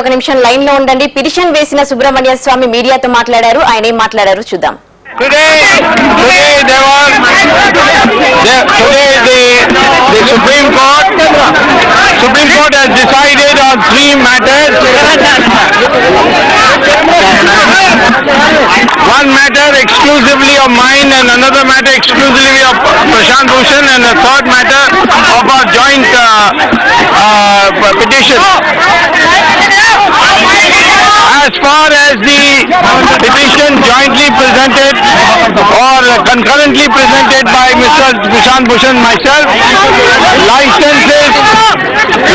ఒక నిమిషం లైన్ లో ఉండండి. పిటిషన్ వేసిన సుబ్రహ్మణ్య స్వామి మీడియాతో మాట్లాడారు. ఆయన ఏం మాట్లాడారు చూద్దాం. Today the Supreme Court has decided on 3 matters. One matter exclusively of mine, and another matter exclusively of Prashant Bhushan, and a third matter of our joint petition. As far as the petition jointly presented or concurrently presented by Mr. Prashant Bhushan and myself,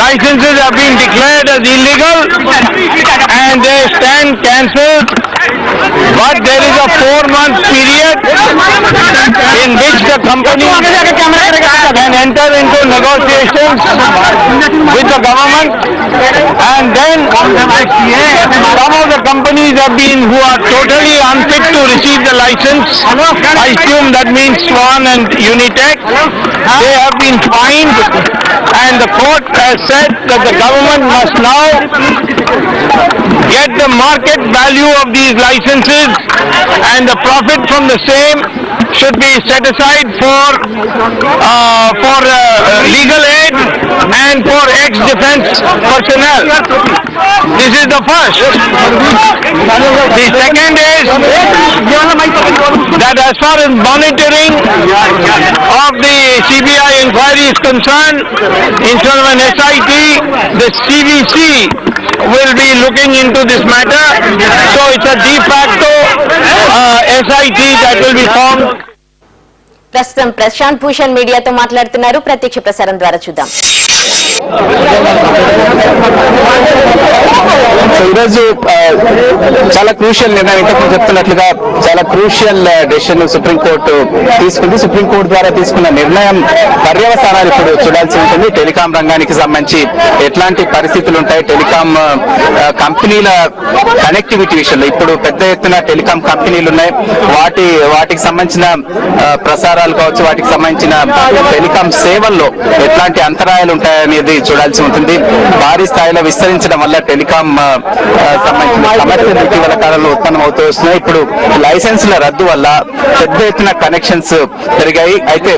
licenses have been declared as illegal and they stand cancelled. But there is a 4-month period in which the company can enter into negotiations with the government, and then some of the companies have been who are totally unfit to receive the license. I assume that means Swan and Unitech. They have been fined, and the court has said that the government must now get the market value of these licenses, and the profit from the same should be set aside for legal aid and for ex-defense personnel. This is the first. The second is that as far as monitoring of the CBI inquiry is concerned, instead of an SIT, the CVC will be looking into this matter. So it's a de facto SIT that will be formed. ప్రస్తుతం ప్రశాంత్ భూషణ్ మీడియాతో మాట్లాడుతున్నారు. ప్రత్యక్ష ప్రసారం ద్వారా చూద్దాం. ఈరోజు చాలా crucial నిర్ణయం, ఇంతకు చెప్తున్నట్లుగా చాలా క్రూషియల్ డెసిషన్ సుప్రీంకోర్టు తీసుకుంది. సుప్రీంకోర్టు ద్వారా తీసుకున్న నిర్ణయం పర్యవసానాలు ఇప్పుడు చూడాల్సి ఉంటుంది. టెలికాం రంగానికి సంబంధించి ఎట్లాంటి పరిస్థితులు ఉంటాయి, టెలికాం కంపెనీల కనెక్టివిటీ విషయంలో ఇప్పుడు పెద్ద ఎత్తున టెలికాం కంపెనీలు ఉన్నాయి. వాటికి సంబంధించిన ప్రసారాలు కావచ్చు, వాటికి సంబంధించిన టెలికాం సేవల్లో ఎట్లాంటి అంతరాయాలు ఉంటాయనేది చూడాల్సి ఉంటుంది. భారీ స్థాయిలో విస్తరించడం వల్ల టెలికాం సంబంధించిన సమస్యలు ఇటీవల కాలంలో ఉత్పన్నమవుతూ వస్తున్నాయి. ఇప్పుడు లైసెన్సుల రద్దు వల్ల పెద్ద ఎత్తున కనెక్షన్స్ పెరిగాయి. అయితే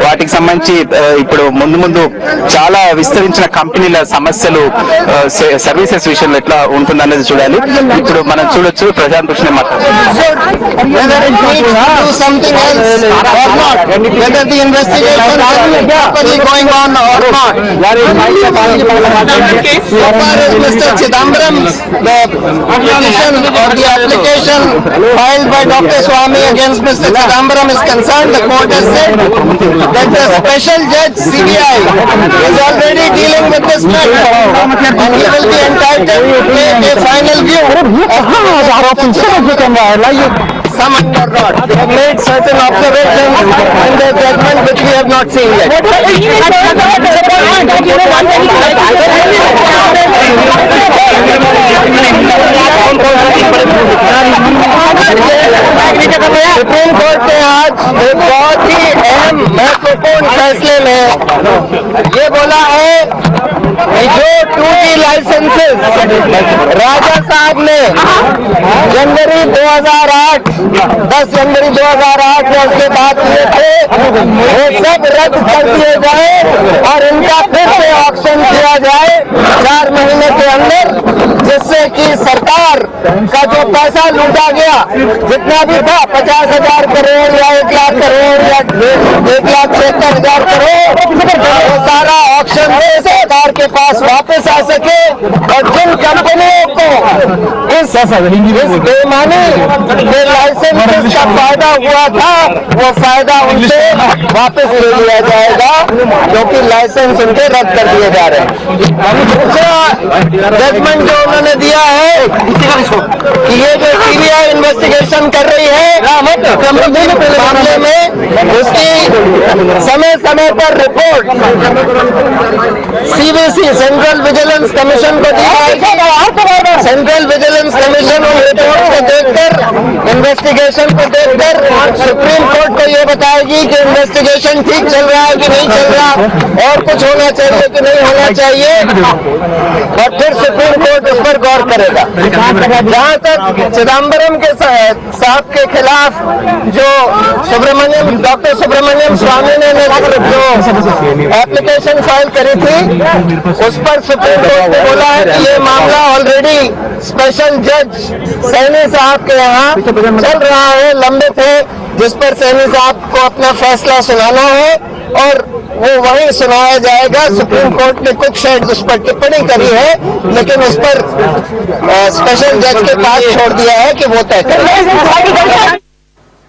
వాటికి సంబంధించి ఇప్పుడు ముందు చాలా విస్తరించిన కంపెనీల సమస్యలు సర్వీసెస్ విషయంలో ఎట్లా ఉంటుందనేది చూడాలి. ఇప్పుడు మనం చూడొచ్చు Prashant Bhushan Mr. Chidambaram, the petition or the application filed by Dr. Swamy against Mr. Chidambaram is concerned, the court has said that the special judge CBI is already dealing with this matter and he will be entitled to make a final view some or not. They have made certain observations in their judgment which we have not seen yet. Supreme court ने आज एक बहुत ही अहम महत्वपूर्ण फैसले में ये बोला है कि जो 2G लाइसेंसेस राजा साहब ने जनवरी 2008 10 जनवरी 2008 में उसके बाद किए थे वो सब रद्द कर दिए जाए और इनका फिर से ऑक्शन किया जाए 4 महीने के अंदर, जिससे कि सरकार का जो पैसा लूटा गया जितना भी था 50,000 करोड़ या 1 लाख करोड़ या 1,76,000 करोड़, वो सारा ऑक्शन से सरकार के पास वापस आ सके और जिन कंपनियों को इस बेईमानी के लाइसेंस का फायदा हुआ था वो फायदा उनसे वापस ले लिया जाएगा, क्योंकि लाइसेंस उनके रद्द कर दिए जा रहे हैं। दूसरा जजमेंट जो उन्होंने दिया है कि ये जो सीबीआई इन्वेस्टिगेशन कर रही है मामले में उसकी समय समय पर report CVC central vigilance commission को दी जाएगी। सेंट्रल विजिलेंस कमीशन रिपोर्ट को देखकर इन्वेस्टिगेशन को देखकर सुप्रीम कोर्ट को ये बताएगी कि इन्वेस्टिगेशन ठीक चल रहा है कि नहीं चल रहा और कुछ होना चाहिए कि नहीं होना चाहिए, और फिर सुप्रीम पर गौर करेगा। जहां तक चिदम्बरम के साहब के खिलाफ जो डॉक्टर सुब्रमण्यम स्वामी ने जो एप्लीकेशन फाइल करी थी, उस पर सुप्रीम कोर्ट ने बोला है कि ये मामला ऑलरेडी स्पेशल जज सैनी साहब के यहाँ चल रहा है, लंबित है, जिस पर सैनी साहब को अपना फैसला सुनाना है और वो वहीं सुनाया जाएगा। सुप्रीम कोर्ट ने कुछ शायद उस पर टिप्पणी करी है, लेकिन उस पर स्पेशल जज के पास छोड़ दिया है कि वो तय करें।